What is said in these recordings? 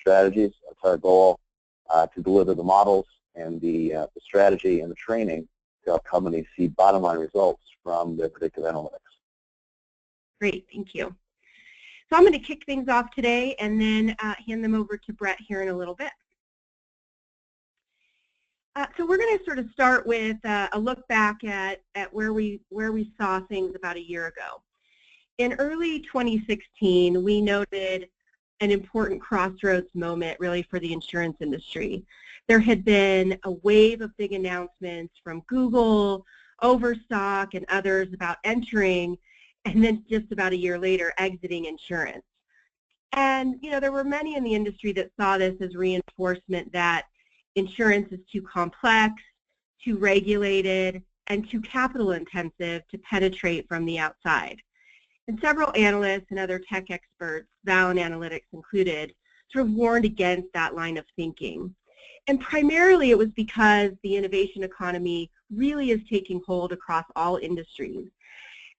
strategies. That's our goal, to deliver the models and the strategy and the training to help companies see bottom line results from their predictive analytics. Great, thank you. So I'm going to kick things off today and then hand them over to Brett here in a little bit. So we're going to sort of start with a look back at where we saw things about a year ago. In early 2016, we noted an important crossroads moment really for the insurance industry. There had been a wave of big announcements from Google, Overstock, and others about entering, and then just about a year later exiting insurance. And there were many in the industry that saw this as reinforcement that insurance is too complex, too regulated, and too capital intensive to penetrate from the outside. And several analysts and other tech experts, Venn Analytics included, sort of warned against that line of thinking. And primarily it was because the innovation economy really is taking hold across all industries.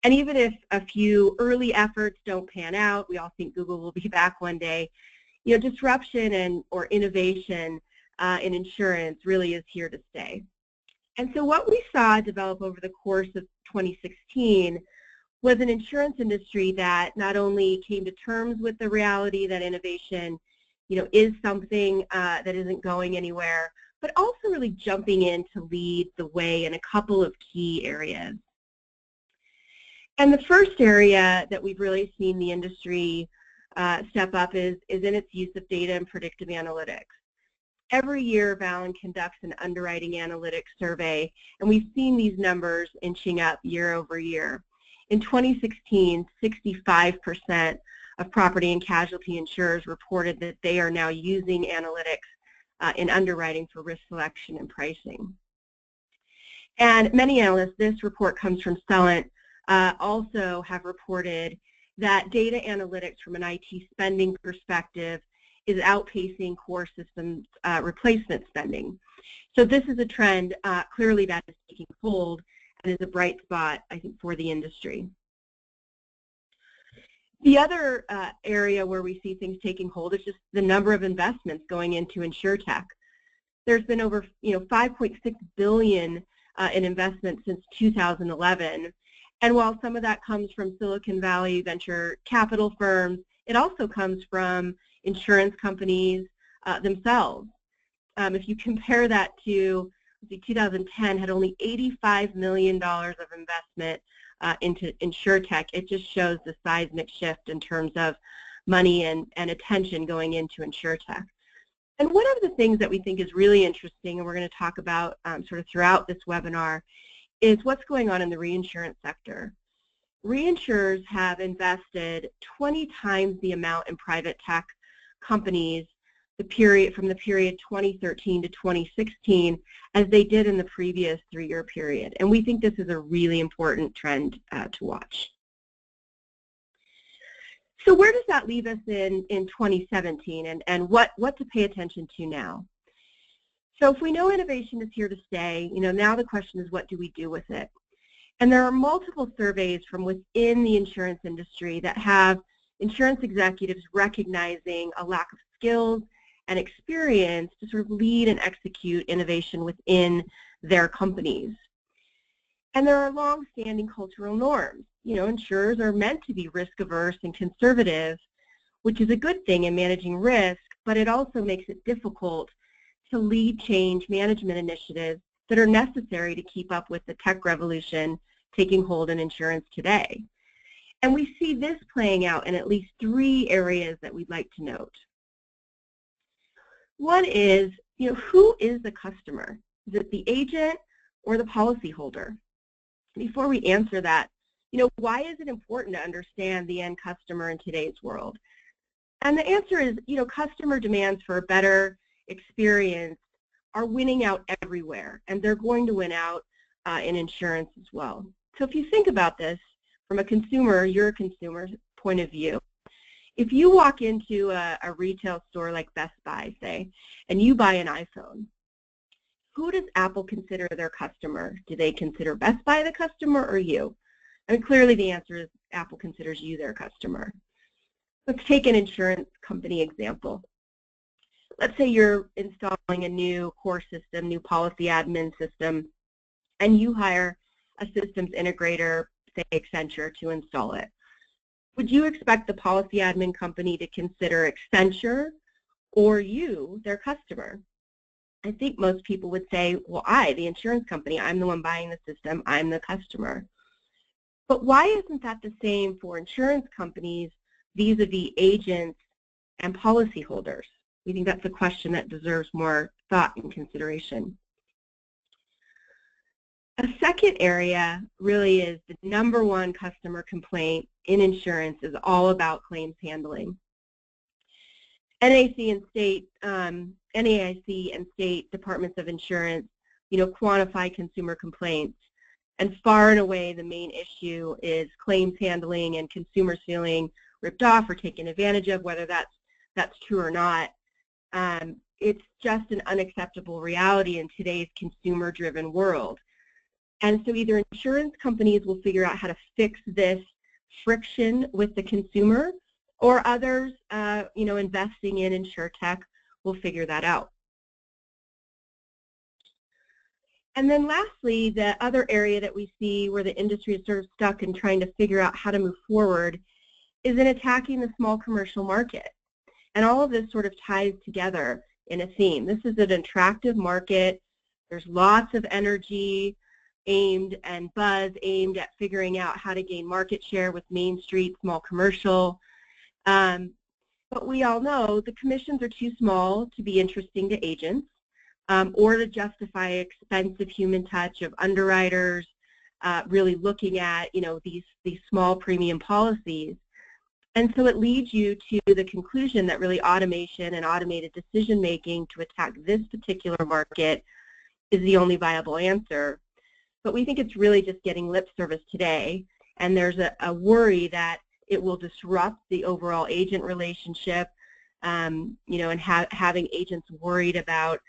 And even if a few early efforts don't pan out, we all think Google will be back one day, disruption or innovation in insurance really is here to stay. And so what we saw develop over the course of 2016 was an insurance industry that not only came to terms with the reality that innovation, is something that isn't going anywhere, but also really jumping in to lead the way in a couple of key areas. And the first area that we've really seen the industry step up is in its use of data and predictive analytics. Every year, Venn conducts an underwriting analytics survey, and we've seen these numbers inching up year over year. In 2016, 65% of property and casualty insurers reported that they are now using analytics in underwriting for risk selection and pricing. And many analysts, this report comes from Celent, also have reported that data analytics from an IT spending perspective is outpacing core systems replacement spending. So this is a trend clearly that is taking hold and is a bright spot, I think, for the industry. The other area where we see things taking hold is just the number of investments going into insurtech. There's been over $5.6 billion in investment since 2011. And while some of that comes from Silicon Valley venture capital firms, it also comes from insurance companies themselves. If you compare that to 2010 had only $85 million of investment into insurtech, it just shows the seismic shift in terms of money and attention going into insurtech. And one of the things that we think is really interesting, and we're going to talk about sort of throughout this webinar, is what's going on in the reinsurance sector. Reinsurers have invested 20 times the amount in private tech companies from the period 2013 to 2016 as they did in the previous 3-year period. And we think this is a really important trend to watch. So where does that leave us in 2017 and what to pay attention to now? So if we know innovation is here to stay, now the question is what do we do with it? And there are multiple surveys from within the insurance industry that have insurance executives recognizing a lack of skills and experience to sort of lead and execute innovation within their companies. And there are long-standing cultural norms. Insurers are meant to be risk-averse and conservative, which is a good thing in managing risk, but it also makes it difficult to lead change management initiatives that are necessary to keep up with the tech revolution taking hold in insurance today. And we see this playing out in at least 3 areas that we'd like to note. One is, who is the customer? Is it the agent or the policyholder? Before we answer that, why is it important to understand the end customer in today's world? And the answer is, customer demands for a better experience are winning out everywhere, and they're going to win out in insurance as well. So if you think about this from a consumer, your consumer's point of view, if you walk into a retail store like Best Buy, say, and you buy an iPhone, who does Apple consider their customer? Do they consider Best Buy the customer or you? I mean, clearly the answer is Apple considers you their customer. Let's take an insurance company example. let's say you're installing a new core system, new policy admin system, and you hire a systems integrator, say Accenture, to install it. Would you expect the policy admin company to consider Accenture or you, their customer? I think most people would say, well, the insurance company, I'm the one buying the system, I'm the customer. But why isn't that the same for insurance companies vis-a-vis agents and policyholders? We think that's a question that deserves more thought and consideration. A second area really is the number one customer complaint in insurance is all about claims handling. NAIC and state departments of insurance, quantify consumer complaints, and far and away the main issue is claims handling and consumers feeling ripped off or taken advantage of, whether that's true or not. It's just an unacceptable reality in today's consumer-driven world. And so either insurance companies will figure out how to fix this friction with the consumer, or others, investing in InsurTech will figure that out. And then lastly, the other area that we see where the industry is sort of stuck in trying to figure out how to move forward is in attacking the small commercial market. And all of this sort of ties together in a theme. This is an attractive market. There's lots of energy aimed and buzz aimed at figuring out how to gain market share with Main Street small commercial. But we all know the commissions are too small to be interesting to agents or to justify expensive human touch of underwriters really looking at these small premium policies. And so it leads you to the conclusion that really automation and automated decision making to attack this particular market is the only viable answer. But we think it's really just getting lip service today, and there's a worry that it will disrupt the overall agent relationship, and having agents worried about,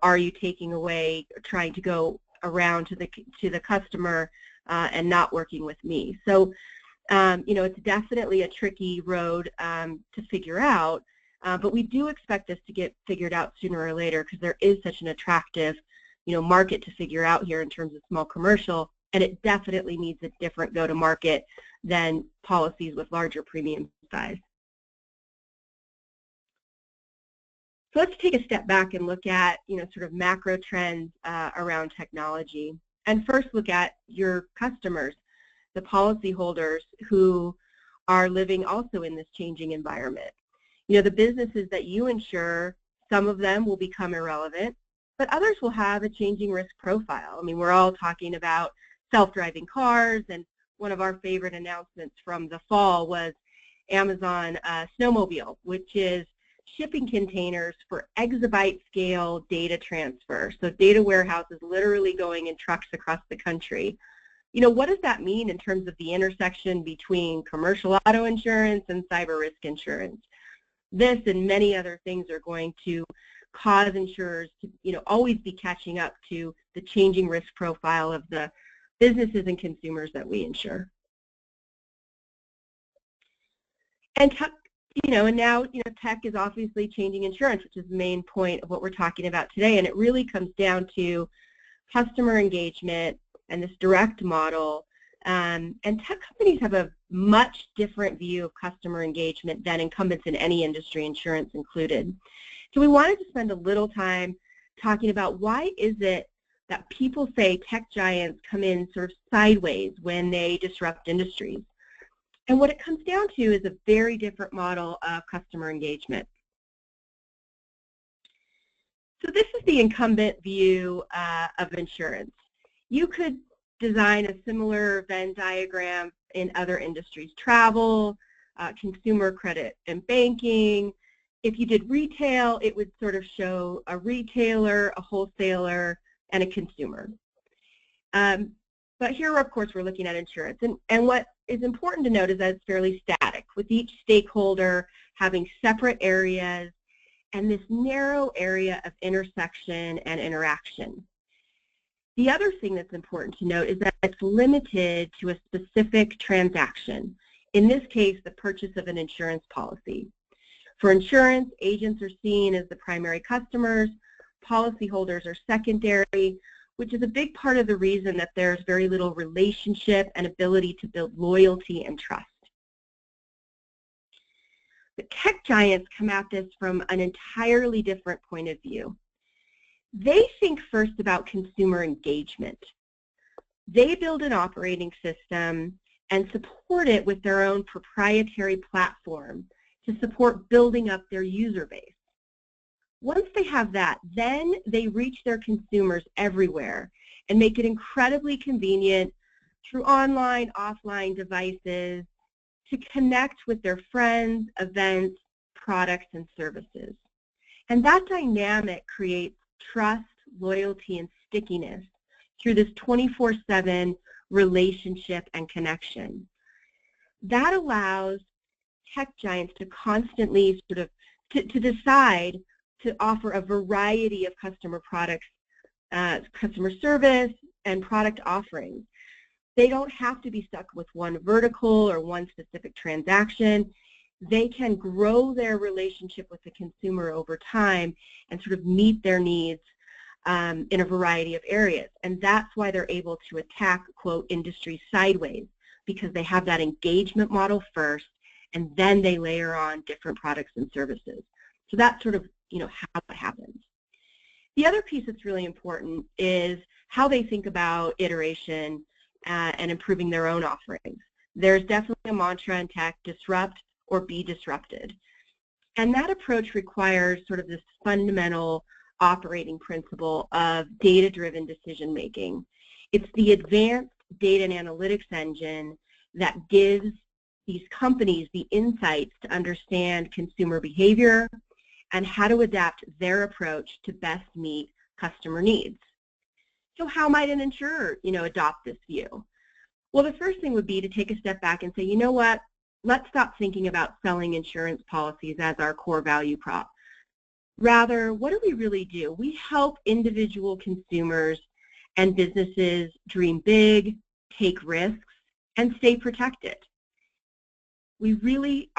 are you taking away, or trying to go around to the customer and not working with me. So, it's definitely a tricky road to figure out, but we do expect this to get figured out sooner or later because there is such an attractive market to figure out here in terms of small commercial, and it definitely needs a different go-to-market than policies with larger premium size. So let's take a step back and look at sort of macro trends around technology, and first look at your customers, the policyholders who are living also in this changing environment. The businesses that you insure, some of them will become irrelevant, but others will have a changing risk profile. I mean, we're all talking about self-driving cars, and one of our favorite announcements from the fall was Amazon Snowmobile, which is shipping containers for exabyte scale data transfer. So data warehouses literally going in trucks across the country. What does that mean in terms of the intersection between commercial auto insurance and cyber risk insurance? This and many other things are going to cause insurers to always be catching up to the changing risk profile of the businesses and consumers that we insure. And now tech is obviously changing insurance, which is the main point of what we're talking about today, and it really comes down to customer engagement and this direct model. And tech companies have a much different view of customer engagement than incumbents in any industry, insurance included. So we wanted to spend a little time talking about why is it that people say tech giants come in sort of sideways when they disrupt industries. And what it comes down to is a very different model of customer engagement. So this is the incumbent view of insurance. You could design a similar Venn diagram in other industries, travel, consumer credit and banking. If you did retail, it would sort of show a retailer, a wholesaler, and a consumer. But here, of course, we're looking at insurance. And what is important to note is that it's fairly static, with each stakeholder having separate areas and this narrow area of intersection and interaction. The other thing that's important to note is that it's limited to a specific transaction, in this case, the purchase of an insurance policy. For insurance, agents are seen as the primary customers, policyholders are secondary, which is a big part of the reason that there's very little relationship and ability to build loyalty and trust. The tech giants come at this from an entirely different point of view. They think first about consumer engagement. They build an operating system and support it with their own proprietary platform to support building up their user base. Once they have that, then they reach their consumers everywhere and make it incredibly convenient through online, offline devices to connect with their friends, events, products, and services. And that dynamic creates trust, loyalty, and stickiness through this 24/7 relationship and connection. That allows tech giants to constantly to decide to offer a variety of customer products, customer service, and product offerings. They don't have to be stuck with one vertical or one specific transaction. They can grow their relationship with the consumer over time and sort of meet their needs in a variety of areas. And that's why they're able to attack, quote, industry sideways, because they have that engagement model first, and then they layer on different products and services. So that's sort of, how it happens. The other piece that's really important is how they think about iteration and improving their own offerings. There's definitely a mantra in tech: disrupt or be disrupted. And that approach requires sort of this fundamental operating principle of data-driven decision-making. It's the advanced data and analytics engine that gives these companies the insights to understand consumer behavior and how to adapt their approach to best meet customer needs. So how might an insurer, adopt this view? Well, the first thing would be to take a step back and say, you know what, let's stop thinking about selling insurance policies as our core value prop. Rather, what do we really do? We help individual consumers and businesses dream big, take risks, and stay protected. We really,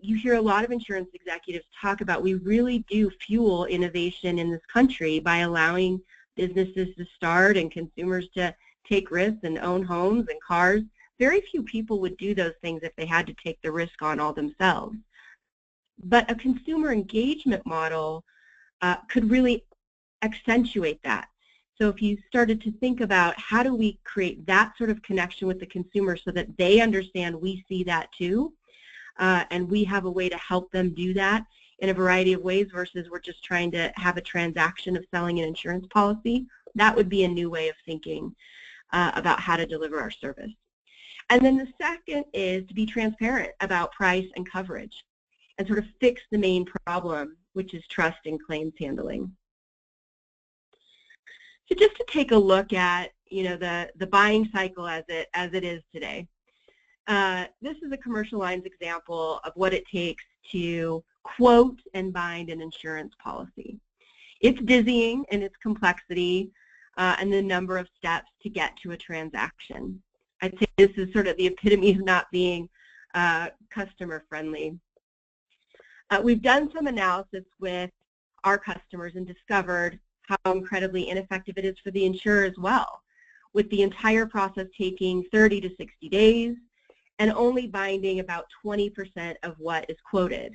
you hear a lot of insurance executives talk about we really do fuel innovation in this country by allowing businesses to start and consumers to take risks and own homes and cars. Very few people would do those things if they had to take the risk on all themselves. But a consumer engagement model could really accentuate that. So if you started to think about how do we create that sort of connection with the consumer so that they understand we see that too, and we have a way to help them do that in a variety of ways versus we're just trying to have a transaction of selling an insurance policy, that would be a new way of thinking about how to deliver our service. And then the second is to be transparent about price and coverage and sort of fix the main problem, which is trust and claims handling. So just to take a look at, the buying cycle as it is today. This is a commercial lines example of what it takes to quote and bind an insurance policy. It's dizzying in its complexity and the number of steps to get to a transaction. I'd say this is sort of the epitome of not being customer friendly. We've done some analysis with our customers and discovered how incredibly ineffective it is for the insurer as well, with the entire process taking 30 to 60 days and only binding about 20% of what is quoted.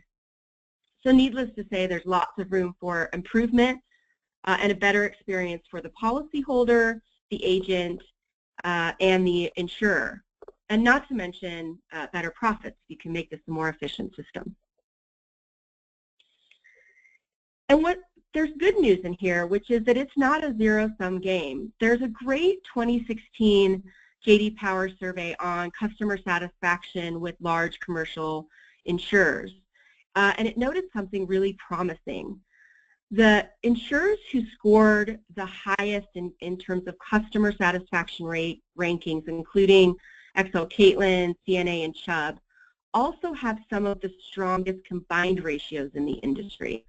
So needless to say, there's lots of room for improvement and a better experience for the policyholder, the agent, and the insurer, and not to mention better profits. You can make this a more efficient system. And there's good news in here, which is that it's not a zero-sum game. There's a great 2016 J.D. Power survey on customer satisfaction with large commercial insurers, and it noted something really promising. The insurers who scored the highest in terms of customer satisfaction rate rankings, including XL Caitlin, CNA, and Chubb, also have some of the strongest combined ratios in the industry.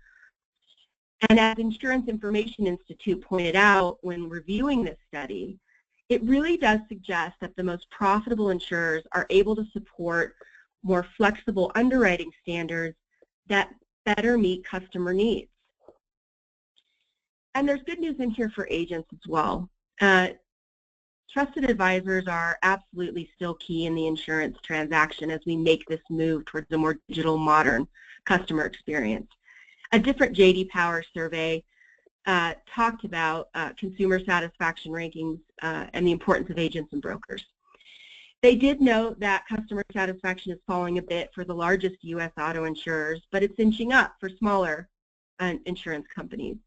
And as Insurance Information Institute pointed out when reviewing this study, it really does suggest that the most profitable insurers are able to support more flexible underwriting standards that better meet customer needs. And there's good news in here for agents as well. Trusted advisors are absolutely still key in the insurance transaction as we make this move towards a more digital, modern customer experience. A different J.D. Power survey talked about consumer satisfaction rankings and the importance of agents and brokers. They did note that customer satisfaction is falling a bit for the largest U.S. auto insurers, but it's inching up for smaller insurance companies.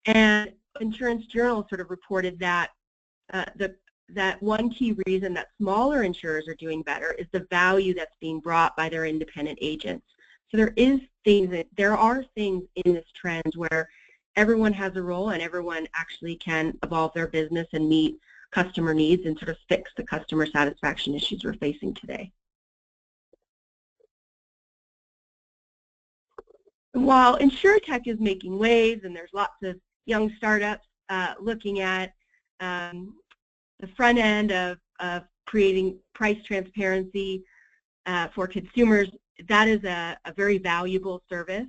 And Insurance Journal sort of reported that that one key reason that smaller insurers are doing better is the value that's being brought by their independent agents. So there are things in this trend where everyone has a role and everyone actually can evolve their business and meet customer needs and sort of fix the customer satisfaction issues we're facing today. And while InsurTech is making waves and there's lots of young startups looking at the front end of creating price transparency for consumers, that is a very valuable service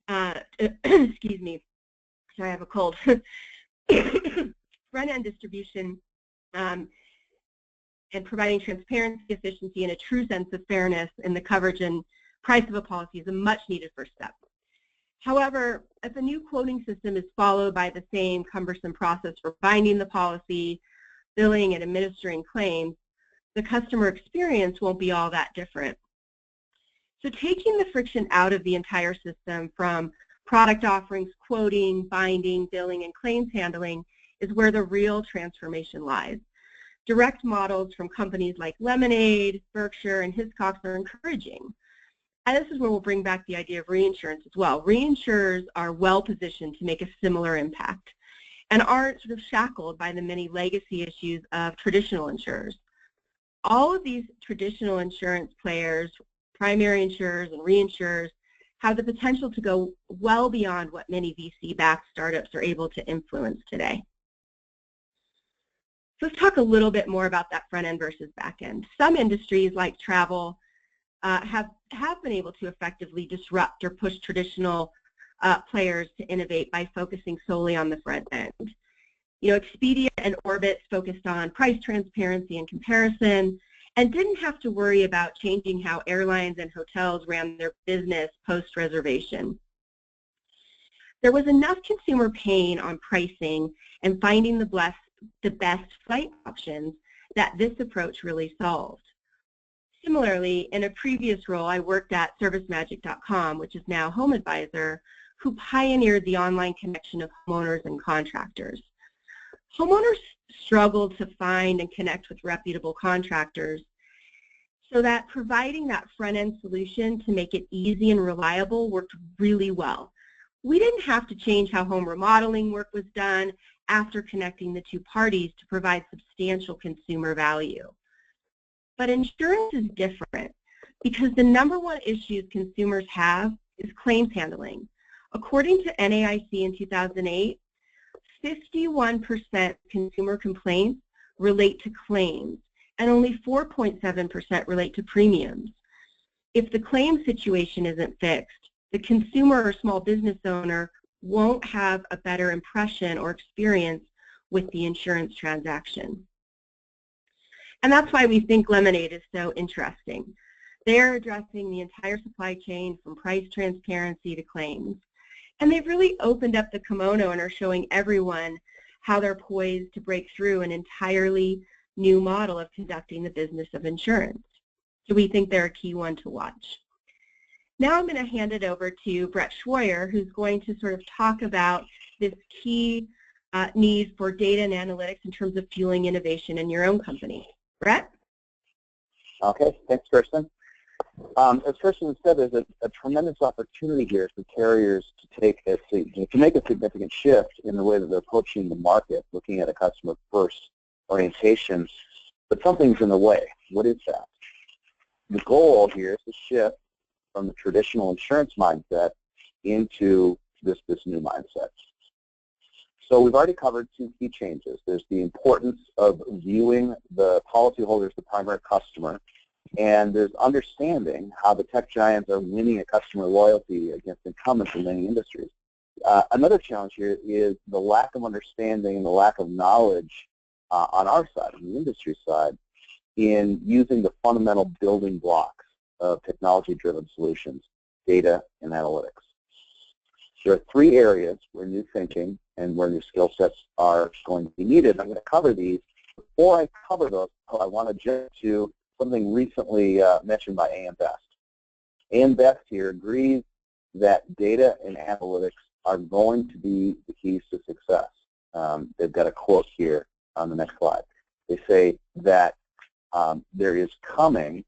excuse me, sorry, I have a cold. Front-end distribution and providing transparency, efficiency, and a true sense of fairness in the coverage and price of a policy is a much-needed first step. However, if a new quoting system is followed by the same cumbersome process for binding the policy, billing, and administering claims, the customer experience won't be all that different. So taking the friction out of the entire system from product offerings, quoting, binding, billing, and claims handling is where the real transformation lies. Direct models from companies like Lemonade, Berkshire, and Hiscox are encouraging. And this is where we'll bring back the idea of reinsurance as well. Reinsurers are well positioned to make a similar impact and aren't sort of shackled by the many legacy issues of traditional insurers. All of these traditional insurance players, primary insurers and reinsurers, have the potential to go well beyond what many VC-backed startups are able to influence today. So let's talk a little bit more about that front end versus back end. Some industries like travel have been able to effectively disrupt or push traditional players to innovate by focusing solely on the front end. You know, Expedia and Orbitz focused on price transparency and comparison and didn't have to worry about changing how airlines and hotels ran their business post-reservation. There was enough consumer pain on pricing and finding the best flight options that this approach really solved. Similarly, in a previous role, I worked at ServiceMagic.com, which is now HomeAdvisor, who pioneered the online connection of homeowners and contractors. Homeowners struggled to find and connect with reputable contractors, so that providing that front-end solution to make it easy and reliable worked really well. We didn't have to change how home remodeling work was done after connecting the two parties to provide substantial consumer value. But insurance is different because the #1 issue consumers have is claims handling. According to NAIC in 2008, 51% consumer complaints relate to claims and only 4.7% relate to premiums. If the claim situation isn't fixed, the consumer or small business owner won't have a better impression or experience with the insurance transaction. And that's why we think Lemonade is so interesting. They're addressing the entire supply chain from price transparency to claims. And they've really opened up the kimono and are showing everyone how they're poised to break through an entirely new model of conducting the business of insurance. So we think they're a key one to watch. Now I'm going to hand it over to Brett Schwoyer, who's going to sort of talk about this key need for data and analytics in terms of fueling innovation in your own company. Brett? Okay, thanks, Kirsten. As Kirsten said, there's a tremendous opportunity here for carriers to make a significant shift in the way that they're approaching the market, looking at a customer-first orientation, but something's in the way. What is that? The goal here is to shift from the traditional insurance mindset into this new mindset. So we've already covered 2 key changes. There's the importance of viewing the policyholder as the primary customer And there's understanding how the tech giants are winning a customer loyalty against incumbents in many industries. Another challenge here is the lack of understanding and the lack of knowledge on our side, on the industry side, in using the fundamental building blocks of technology-driven solutions, data and analytics. There are three areas where new thinking and where new skill sets are going to be needed. I'm going to cover these. Before I cover those, I want to jump to something recently mentioned by AM Best. AM Best here agrees that data and analytics are going to be the keys to success. They've got a quote here on the next slide. They say that there is coming,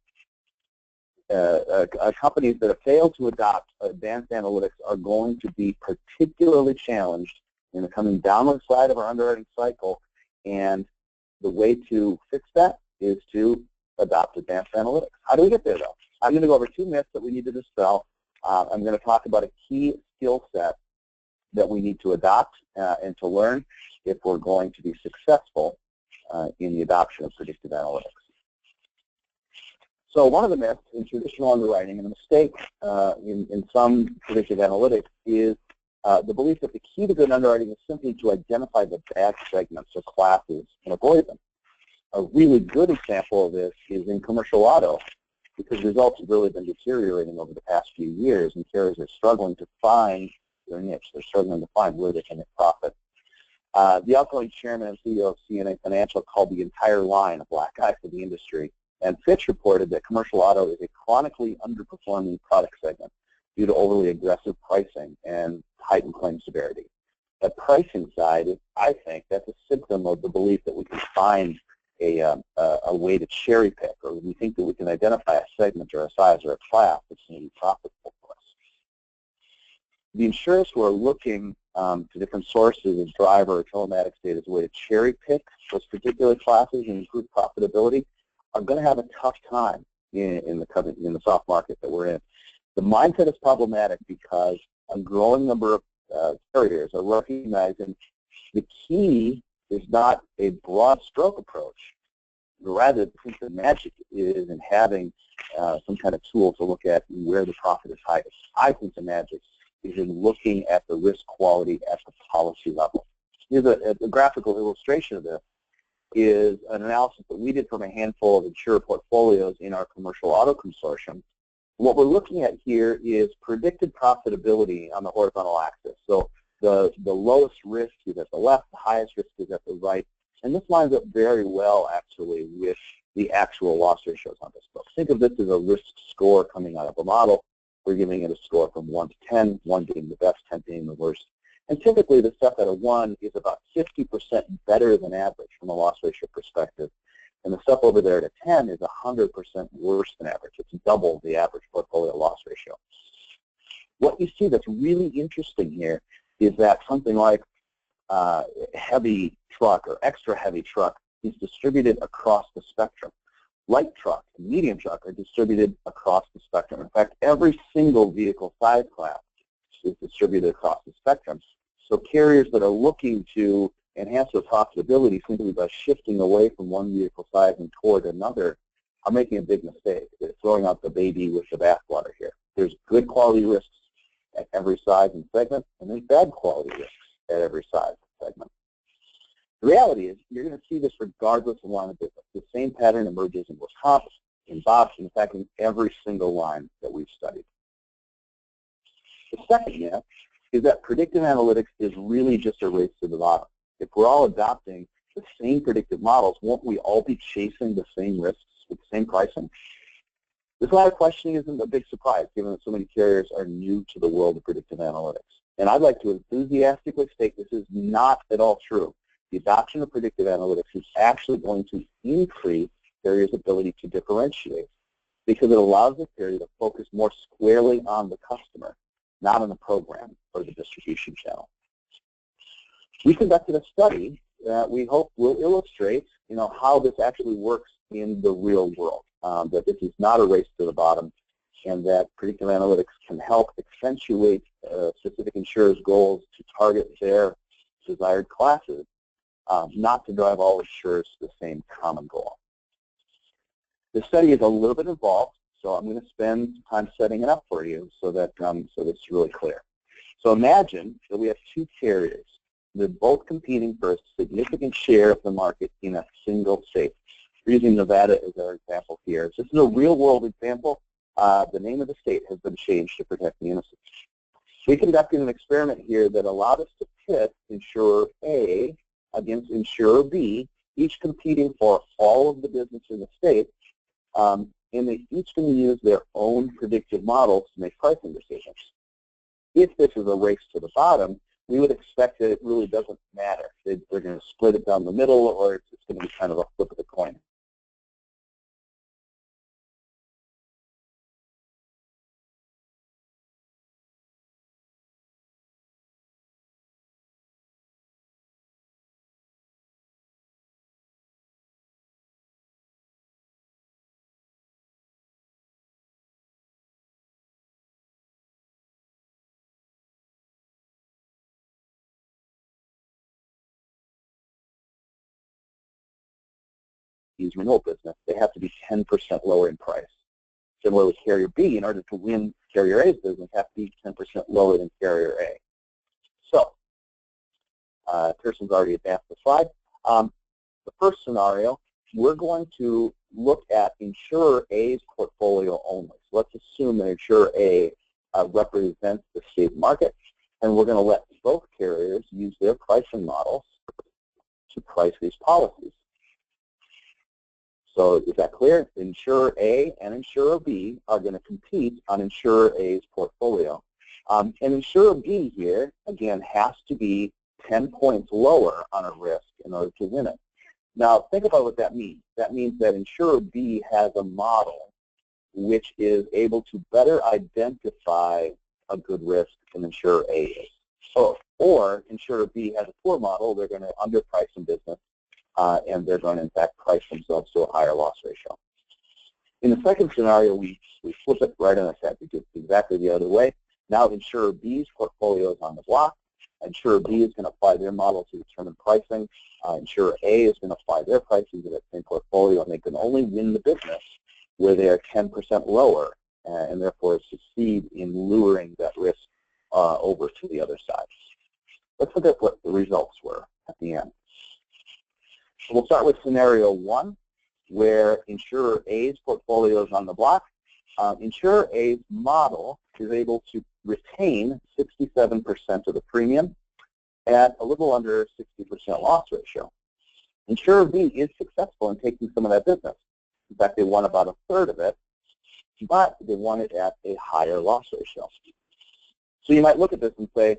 companies that have failed to adopt advanced analytics are going to be particularly challenged in the coming downward side of our underwriting cycle, and the way to fix that is to adopt advanced analytics. How do we get there, though? I'm going to go over two myths that we need to dispel. I'm going to talk about a key skill set that we need to adopt and to learn if we're going to be successful in the adoption of predictive analytics. So one of the myths in traditional underwriting, and a mistake in some predictive analytics, is the belief that the key to good underwriting is simply to identify the bad segments or classes and avoid them. A really good example of this is in commercial auto, because results have really been deteriorating over the past few years, and carriers are struggling to find their niche. They're struggling to find where they can make profit. The outgoing chairman and CEO of CNA Financial called the entire line a black eye for the industry, and Fitch reported that commercial auto is a chronically underperforming product segment due to overly aggressive pricing and heightened claim severity. The pricing side, I think, that's a symptom of the belief that we can find a way to cherry pick, or we think that we can identify a segment or a size or a class that's going to be profitable for us. The insurers who are looking to different sources of driver or telematics data as a way to cherry pick those particular classes and improve profitability are going to have a tough time in the soft market that we're in. The mindset is problematic because a growing number of carriers are recognizing the key is not a broad stroke approach. Rather, I think the magic is in having some kind of tool to look at where the profit is highest. I think the magic is in looking at the risk quality at the policy level. Here's a graphical illustration of this. Is an analysis that we did from a handful of insurer portfolios in our commercial auto consortium. What we're looking at here is predicted profitability on the horizontal axis. So the lowest risk is at the left, the highest risk is at the right, and this lines up very well actually with the actual loss ratios on this book. Think of this as a risk score coming out of a model. We're giving it a score from 1 to 10, 1 being the best, 10 being the worst. And typically the stuff at a 1 is about 50% better than average from a loss ratio perspective. And the stuff over there at a 10 is 100% worse than average. It's double the average portfolio loss ratio. What you see that's really interesting here is that something like heavy truck or extra heavy truck is distributed across the spectrum. Light truck and medium truck are distributed across the spectrum. In fact, every single vehicle size class is distributed across the spectrum. So carriers that are looking to enhance their profitability simply by shifting away from one vehicle size and toward another are making a big mistake. They're throwing out the baby with the bathwater here. There's good quality risks at every size and segment, and there's bad quality risks at every size and segment. The reality is you're going to see this regardless of line of business. The same pattern emerges in workers' comp, in BOP, in fact, in every single line that we've studied. The second myth is that predictive analytics is really just a race to the bottom. If we're all adopting the same predictive models, won't we all be chasing the same risks with the same pricing? This line of questioning isn't a big surprise, given that so many carriers are new to the world of predictive analytics. And I'd like to enthusiastically state this is not at all true. The adoption of predictive analytics is actually going to increase carriers' ability to differentiate, because it allows the carrier to focus more squarely on the customer, not on the program or the distribution channel. We conducted a study that we hope will illustrate, how this actually works in the real world. That this is not a race to the bottom, and that predictive analytics can help accentuate specific insurers' goals to target their desired classes, not to drive all insurers to the same common goal. The study is a little bit involved, so I'm going to spend time setting it up for you so that it's really clear. So imagine that we have two carriers. They're both competing for a significant share of the market in a single state. We're using Nevada as our example here. This is a real-world example. The name of the state has been changed to protect the innocent. We conducted an experiment here that allowed us to pit insurer A against insurer B, each competing for all of the business in the state, and they each going to use their own predictive models to make pricing decisions. If this is a race to the bottom, we would expect that it really doesn't matter. They're going to split it down the middle, or it's going to be kind of a flip of the coin. Renewal business, they have to be 10% lower in price. Similar with carrier B, in order to win carrier A's business, have to be 10% lower than carrier A. So, Kirsten's already advanced the slide. The first scenario, we're going to look at insurer A's portfolio only. So let's assume that insurer A represents the state market, and we're going to let both carriers use their pricing models to price these policies. So is that clear? Insurer A and insurer B are going to compete on insurer A's portfolio. And insurer B here, again, has to be 10 points lower on a risk in order to win it. Now, think about what that means. That means that insurer B has a model which is able to better identify a good risk than insurer A is. Or insurer B has a poor model, they're going to underprice some business, and they're going to, in fact, price themselves to a higher loss ratio. In the second scenario, we flip it right on its head. We do it exactly the other way. Now insurer B's portfolio is on the block. Insurer B is going to apply their model to determine pricing. Insurer A is going to apply their pricing to that same portfolio, and they can only win the business where they are 10% lower, and therefore succeed in luring that risk over to the other side. Let's look at what the results were at the end. So we'll start with scenario one, where insurer A's portfolio is on the block. Insurer A's model is able to retain 67% of the premium at a little under 60% loss ratio. Insurer B is successful in taking some of that business. In fact, they won about a third of it, but they won it at a higher loss ratio. So you might look at this and say,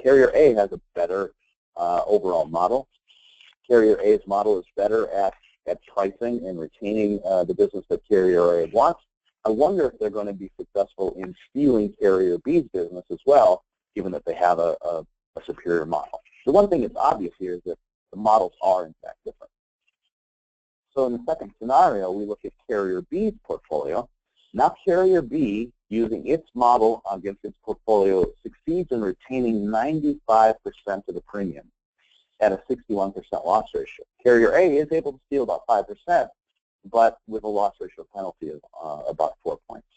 carrier A has a better overall model. Carrier A's model is better at pricing and retaining the business that carrier A wants. I wonder if they're going to be successful in stealing carrier B's business as well, given that they have a superior model. The one thing that's obvious here is that the models are, in fact, different. So in the second scenario, we look at carrier B's portfolio. Now carrier B, using its model against its portfolio, succeeds in retaining 95% of the premium at a 61% loss ratio. Carrier A is able to steal about 5%, but with a loss ratio penalty of about 4 points.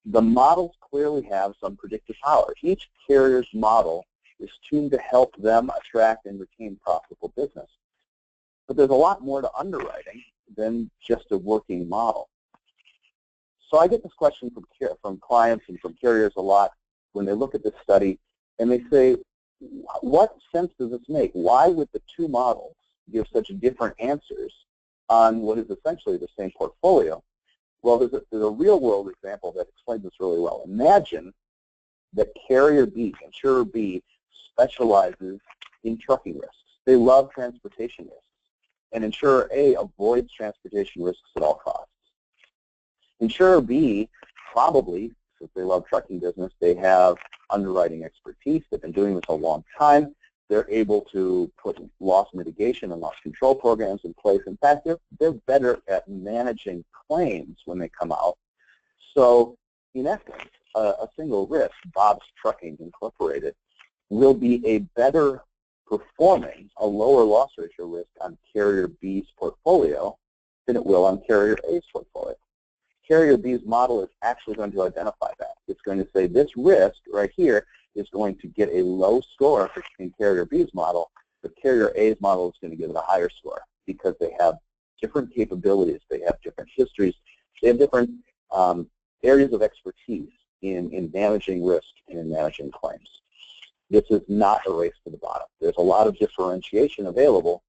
The models clearly have some predictive power. Each carrier's model is tuned to help them attract and retain profitable business. But there's a lot more to underwriting than just a working model. So I get this question from clients and from carriers a lot when they look at this study, and they say, what sense does this make? Why would the two models give such different answers on what is essentially the same portfolio? Well, there's a real-world example that explains this really well. Imagine that carrier B, insurer B, specializes in trucking risks. They love transportation risks. And insurer A avoids transportation risks at all costs. Insurer B probably, since they love trucking business, they have underwriting expertise. They've been doing this a long time. They're able to put loss mitigation and loss control programs in place. In fact, they're better at managing claims when they come out. So in essence, a single risk, Bob's Trucking Incorporated, will be a better performing, a lower loss ratio risk on carrier B's portfolio than it will on carrier A's portfolio. Carrier B's model is actually going to identify that. It's going to say this risk right here is going to get a low score in carrier B's model, but carrier A's model is going to give it a higher score because they have different capabilities, they have different histories, they have different areas of expertise in managing risk and in managing claims. This is not a race to the bottom. There's a lot of differentiation available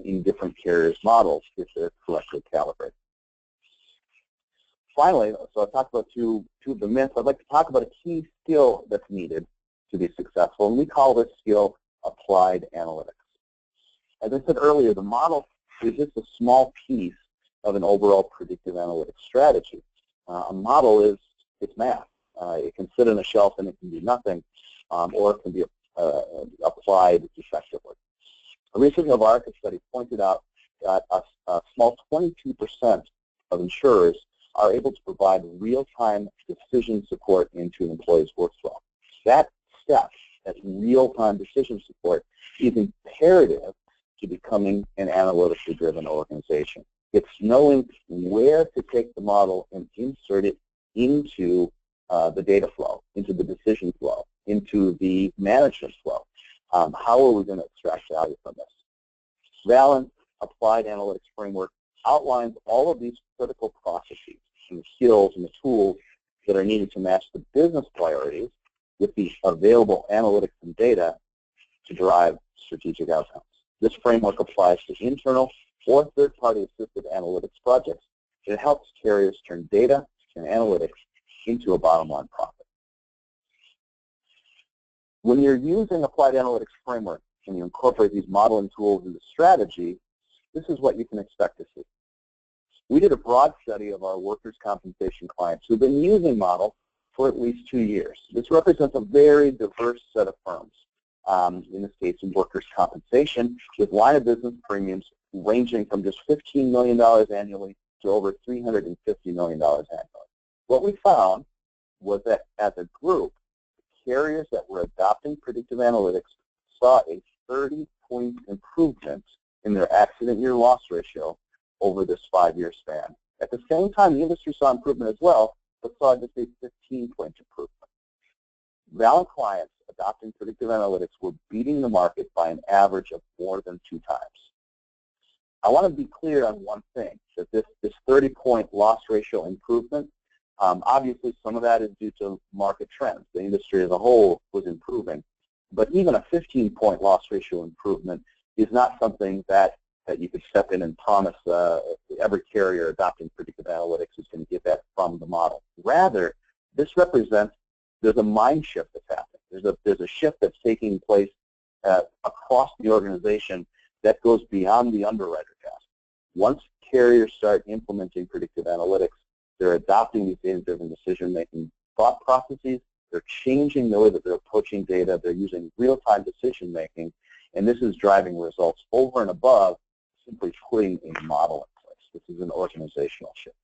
in different carriers' models if they're correctly calibrated. Finally, so I've talked about two of the myths. I'd like to talk about a key skill that's needed to be successful, and we call this skill applied analytics. As I said earlier, the model is just a small piece of an overall predictive analytics strategy. A model it's math. It can sit on a shelf and it can do nothing, or it can be applied effectively. A recent Malpractice study pointed out that a small 22% of insurers are able to provide real-time decision support into an employee's workflow. That step, that real-time decision support, is imperative to becoming an analytically driven organization. It's knowing where to take the model and insert it into the data flow, into the decision flow, into the management flow. How are we going to extract value from this? Valent's Applied Analytics Framework outlines all of these critical processes and the skills and the tools that are needed to match the business priorities with the available analytics and data to drive strategic outcomes. This framework applies to internal or third-party assisted analytics projects. It helps carriers turn data and analytics into a bottom-line profit. When you're using Applied Analytics Framework and you incorporate these modeling tools into strategy, this is what you can expect to see. We did a broad study of our workers' compensation clients who've been using model for at least 2 years. This represents a very diverse set of firms, in this case in workers' compensation, with line of business premiums ranging from just $15 million annually to over $350 million annually. What we found was that as a group, carriers that were adopting predictive analytics saw a 30-point improvement in their accident year loss ratio over this 5-year span. At the same time, the industry saw improvement as well, but saw just a 15-point improvement. Valent clients adopting predictive analytics were beating the market by an average of more than 2 times. I want to be clear on one thing, that this 30-point loss ratio improvement, obviously some of that is due to market trends. The industry as a whole was improving, but even a 15-point loss ratio improvement is not something that you could step in and promise every carrier adopting predictive analytics is going to get that from the model. Rather, this represents there's a mind shift that's happening. There's a shift that's taking place across the organization that goes beyond the underwriter task. Once carriers start implementing predictive analytics, they're adopting these data-driven decision-making thought processes. They're changing the way that they're approaching data. They're using real-time decision-making, and this is driving results over and above simply putting a model in place. This is an organizational shift.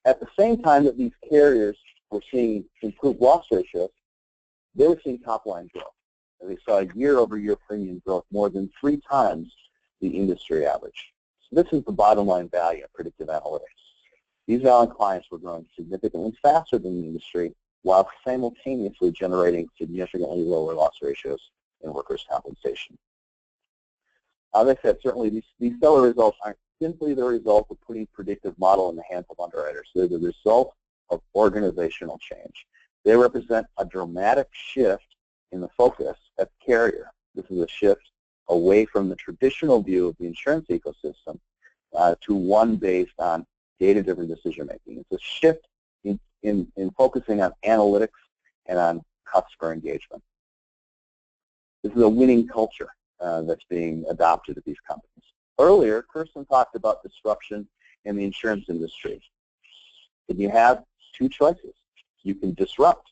At the same time that these carriers were seeing improved loss ratios, they were seeing top-line growth. And they saw year-over-year premium growth more than 3 times the industry average. So this is the bottom line value of predictive analytics. These Valent clients were growing significantly faster than the industry while simultaneously generating significantly lower loss ratios in workers' compensation. As I said, certainly these stellar results aren't simply the result of putting predictive model in the hands of underwriters. They're the result of organizational change. They represent a dramatic shift in the focus at the carrier. This is a shift away from the traditional view of the insurance ecosystem to one based on data-driven decision-making. It's a shift in focusing on analytics and on customer engagement. This is a winning culture that's being adopted at these companies. Earlier, Kirsten talked about disruption in the insurance industry. And you have 2 choices. You can disrupt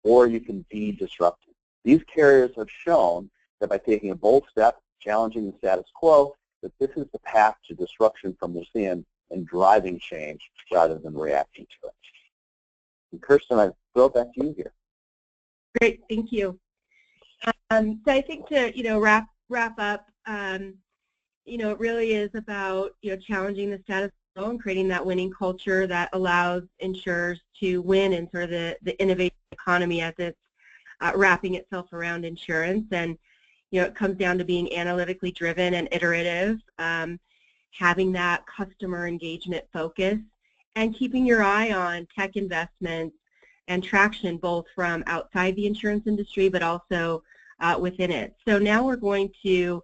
or you can be disrupted. These carriers have shown that by taking a bold step, challenging the status quo, that this is the path to disruption from within and driving change rather than reacting to it. And Kirsten, I throw it back to you here. Great, thank you. So I think to wrap up, it really is about, challenging the status quo and creating that winning culture that allows insurers to win in sort of the innovation economy as it's wrapping itself around insurance. And, it comes down to being analytically driven and iterative, having that customer engagement focus, and keeping your eye on tech investments and traction both from outside the insurance industry but also within it. So now we're going to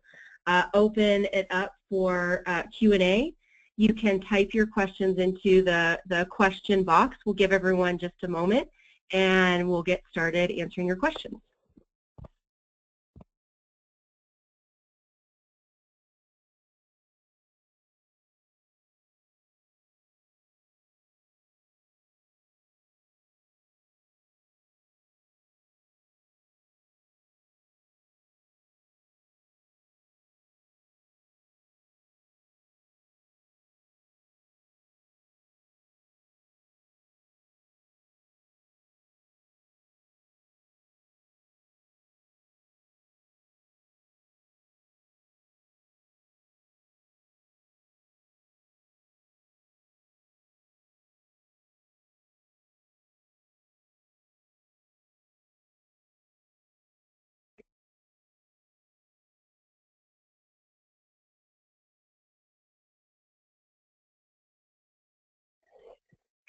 open it up for Q&A. You can type your questions into the question box. We'll give everyone just a moment and we'll get started answering your questions.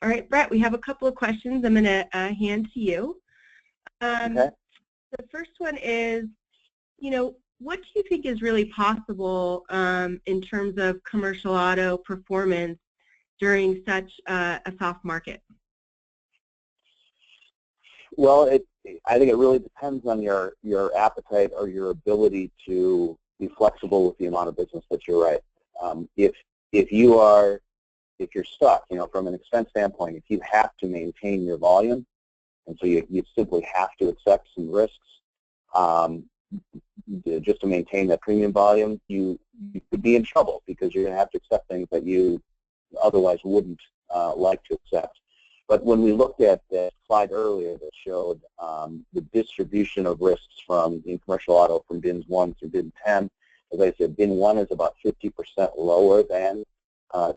All right, Brett, we have a couple of questions I'm going to hand to you. Okay. The first one is, what do you think is really possible in terms of commercial auto performance during such a soft market? Well, I think it really depends on your appetite or your ability to be flexible with the amount of business that you write. If you're stuck, from an expense standpoint, if you have to maintain your volume, and so you simply have to accept some risks just to maintain that premium volume, you could be in trouble because you're going to have to accept things that you otherwise wouldn't like to accept. But when we looked at that slide earlier that showed the distribution of risks in commercial auto from bins 1 through bin 10, as I said, bin 1 is about 50% lower than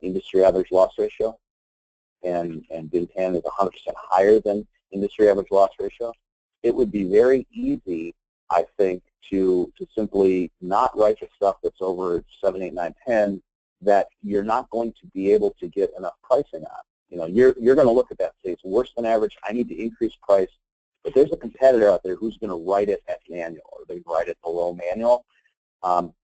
industry average loss ratio, and bin 10 is 100% higher than industry average loss ratio. It would be very easy, I think, to simply not write the stuff that's over 7, 8, 9, 10 that you're not going to be able to get enough pricing on. You're going to look at that and say it's worse than average. I need to increase price, but there's a competitor out there who's going to write it at manual, or they write it below manual.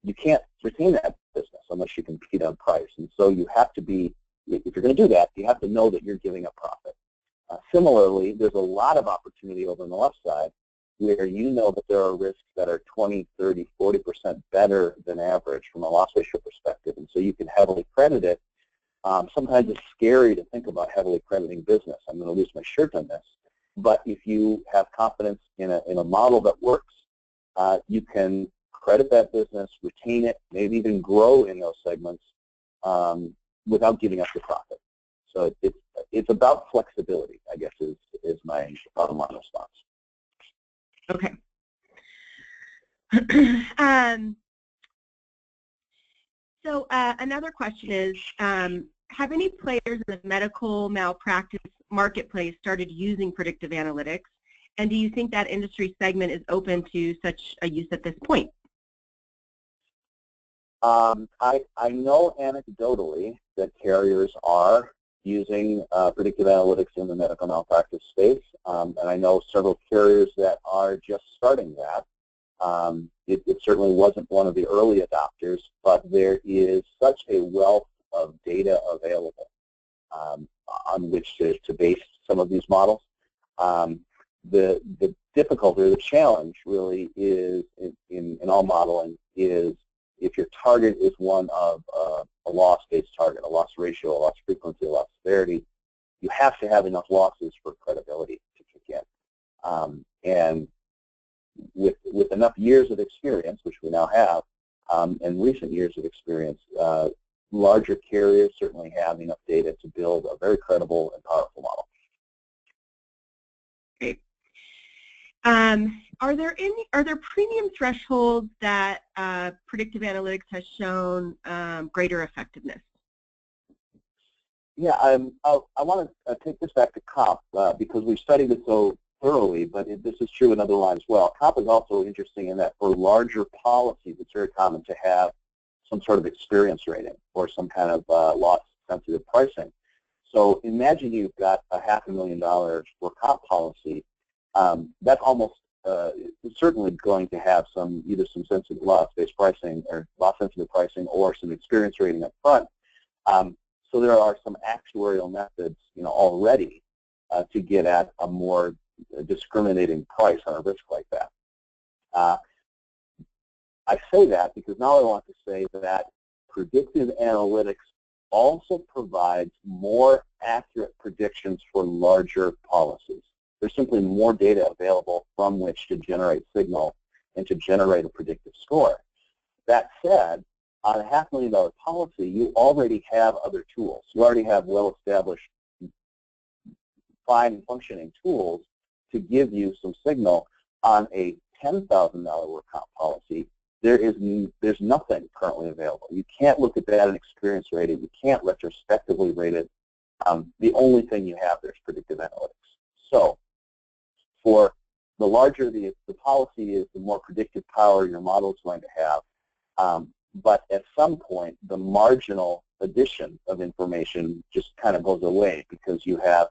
You can't retain that business unless you compete on price, and so you have to be, if you're going to do that, you have to know that you're giving up profit. Similarly, there's a lot of opportunity over on the left side where you know that there are risks that are 20, 30, 40% better than average from a loss ratio perspective, and so you can heavily credit it. Sometimes it's scary to think about heavily crediting business. I'm going to lose my shirt on this, but if you have confidence in a model that works, you can credit that business, retain it, maybe even grow in those segments without giving up your profit. So it's about flexibility, I guess, is my bottom line response. Okay. So another question is, have any players in the medical malpractice marketplace started using predictive analytics, and do you think that industry segment is open to such a use at this point? I know anecdotally that carriers are using predictive analytics in the medical malpractice space, and I know several carriers that are just starting that. It certainly wasn't one of the early adopters, but there is such a wealth of data available on which to base some of these models. The difficulty or the challenge really is in all modeling is if your target is one of a loss-based target, a loss ratio, a loss frequency, a loss severity, you have to have enough losses for credibility to kick in. And with enough years of experience, which we now have, and recent years of experience, larger carriers certainly have enough data to build a very credible and powerful model. Great. Are there premium thresholds that predictive analytics has shown greater effectiveness? Yeah, I want to take this back to comp because we've studied it so thoroughly, but this is true in other lines as well. Comp is also interesting in that for larger policies, it's very common to have some sort of experience rating or some kind of loss-sensitive pricing. So imagine you've got a $500,000 for comp policy. That's almost certainly going to have either some sensitive loss-based pricing or loss-sensitive pricing or some experience rating up front. So there are some actuarial methods, already to get at a more discriminating price on a risk like that. I say that because now I want to say that predictive analytics also provides more accurate predictions for larger policies. There's simply more data available from which to generate signal and to generate a predictive score. That said, on a $500,000 policy, you already have other tools. You already have well-established, fine functioning tools to give you some signal. On a $10,000 work comp policy, there's nothing currently available. You can't look at that and experience rate it. You can't retrospectively rate it. The only thing you have there is predictive analytics. So for the larger the policy is, the more predictive power your model is going to have. But at some point, the marginal addition of information just kind of goes away because you have,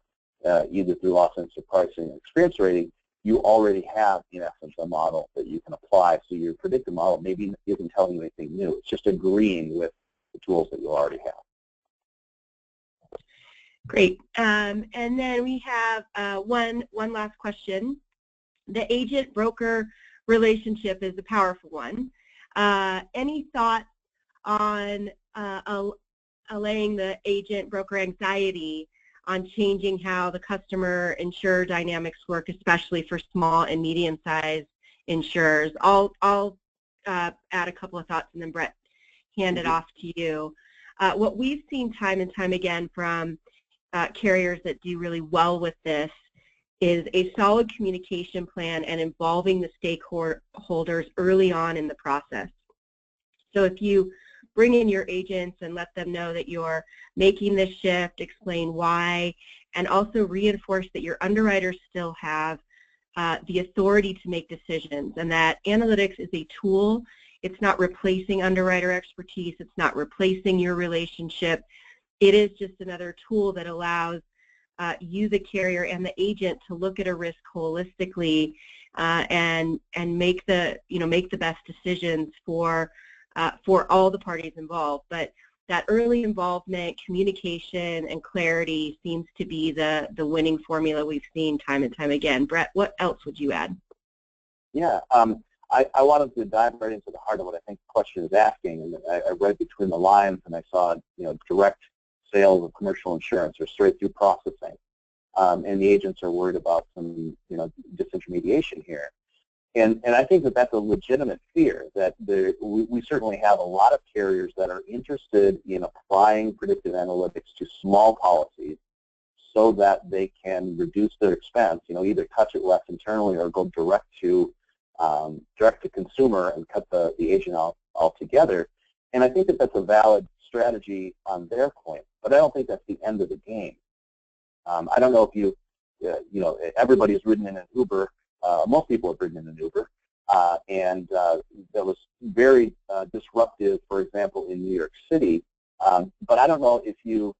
either through loss-sensitive pricing or experience rating, you already have, in essence, a model that you can apply. So your predictive model maybe isn't telling you anything new. It's just agreeing with the tools that you already have. Great. And then we have one last question. The agent-broker relationship is a powerful one. Any thoughts on allaying the agent-broker anxiety on changing how the customer-insurer dynamics work, especially for small and medium-sized insurers? I'll add a couple of thoughts and then Brett, hand it off to you. What we've seen time and time again from carriers that do really well with this is a solid communication plan and involving the stakeholders early on in the process. So if you bring in your agents and let them know that you're making this shift, explain why, and also reinforce that your underwriters still have the authority to make decisions, and that analytics is a tool. It's not replacing underwriter expertise. It's not replacing your relationship. It is just another tool that allows you, the carrier, and the agent to look at a risk holistically and make the best decisions for all the parties involved. But that early involvement, communication, and clarity seems to be the winning formula we've seen time and time again. Brett, what else would you add? Yeah, I wanted to dive right into the heart of what I think the question is asking, and I read between the lines and I saw, direct sales of commercial insurance or straight through processing, and the agents are worried about some, disintermediation here. And I think that that's a legitimate fear, that we certainly have a lot of carriers that are interested in applying predictive analytics to small policies so that they can reduce their expense, either touch it less internally or go direct to consumer and cut the agent out altogether. And I think that that's a valid strategy on their point, but I don't think that's the end of the game. I don't know if everybody has ridden in an Uber. Most people have ridden in an Uber, and that was very disruptive, for example, in New York City. But I don't know if you've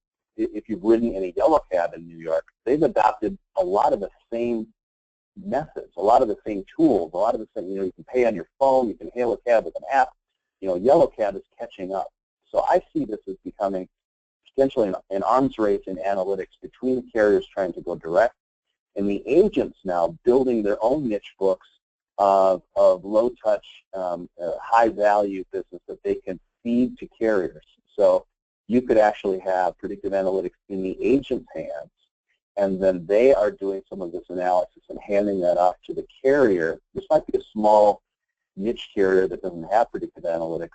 ridden in a yellow cab in New York. They've adopted a lot of the same methods, a lot of the same tools, a lot of the same. You can pay on your phone, you can hail a cab with an app. Yellow cab is catching up. So I see this as becoming potentially an arms race in analytics between carriers trying to go direct and the agents now building their own niche books of low-touch, high-value business that they can feed to carriers. So you could actually have predictive analytics in the agent's hands, and then they are doing some of this analysis and handing that off to the carrier. This might be a small niche carrier that doesn't have predictive analytics,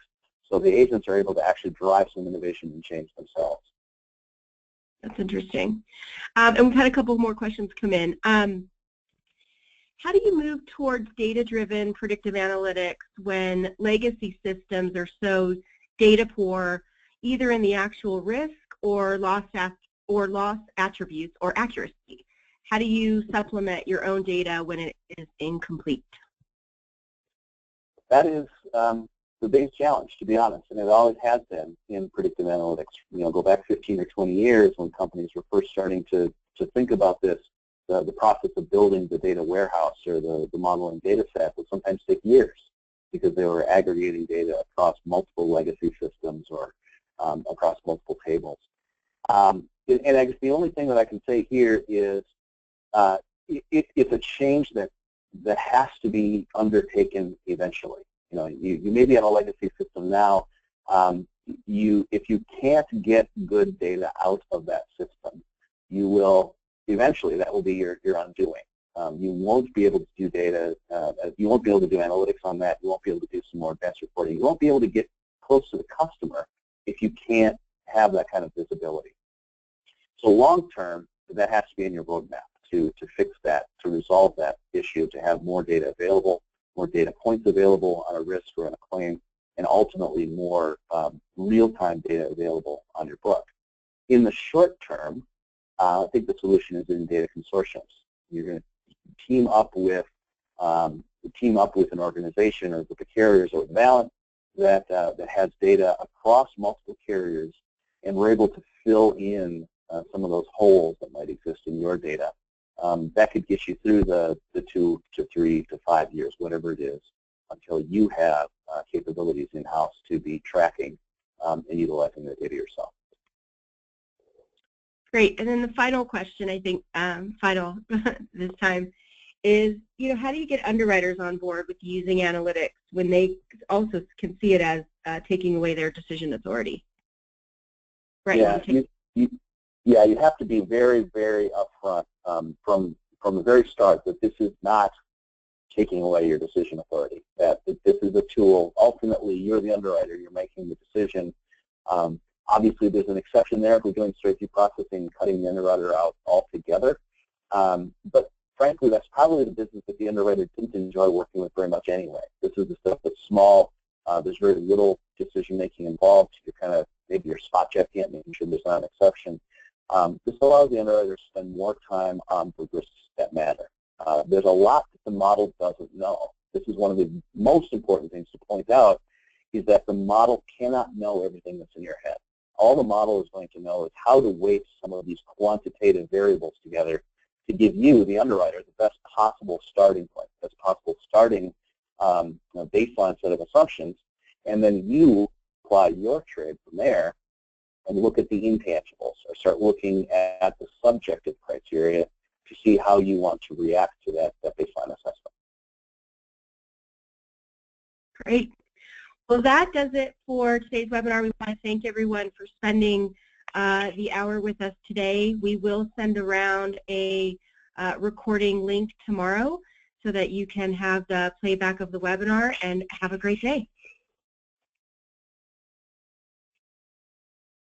so the agents are able to actually drive some innovation and change themselves. That's interesting. And we've had a couple more questions come in. how do you move towards data-driven predictive analytics when legacy systems are so data poor, either in the actual risk or loss attributes or accuracy? How do you supplement your own data when it is incomplete? That is the biggest challenge, to be honest, and it always has been in predictive analytics. Go back 15 or 20 years when companies were first starting to think about this. The process of building the data warehouse or the modeling data set would sometimes take years because they were aggregating data across multiple legacy systems or across multiple tables. And I guess the only thing that I can say here is it's a change that has to be undertaken eventually. You may be on a legacy system now. If you can't get good data out of that system, you will eventually, that will be your undoing. You won't be able to do data. You won't be able to do analytics on that. You won't be able to do some more advanced reporting. You won't be able to get close to the customer if you can't have that kind of visibility. So long term, that has to be in your roadmap to fix that, to resolve that issue, to have more data available, more data points available on a risk or on a claim, and ultimately more real-time data available on your book. In the short term, I think the solution is in data consortiums. You're going to team up with an organization or with the carriers or with Valent that has data across multiple carriers, and we're able to fill in some of those holes that might exist in your data. That could get you through the 2 to 3 to 5 years, whatever it is, until you have capabilities in-house to be tracking and utilizing the data yourself. Great. And then the final question, I think, final this time, is how do you get underwriters on board with using analytics when they also can see it as taking away their decision authority? Right. Yeah, you have to be very, very upfront from the very start that this is not taking away your decision authority. That this is a tool. Ultimately, you're the underwriter. You're making the decision. Obviously, there's an exception there if we're doing straight-through processing, cutting the underwriter out altogether. But frankly, that's probably the business that the underwriter didn't enjoy working with very much anyway. This is the stuff that's small. There's very little decision-making involved. You're kind of maybe you're spot checking it, making sure there's not an exception. This allows the underwriter to spend more time on the risks that matter. There's a lot that the model doesn't know. This is one of the most important things to point out, is that the model cannot know everything that's in your head. All the model is going to know is how to weight some of these quantitative variables together to give you, the underwriter, the best possible starting point, best possible starting baseline set of assumptions, and then you apply your trade from there and look at the intangibles, or start looking at the subjective criteria to see how you want to react to that baseline assessment. Great. Well, that does it for today's webinar. We want to thank everyone for spending the hour with us today. We will send around a recording link tomorrow so that you can have the playback of the webinar, and have a great day.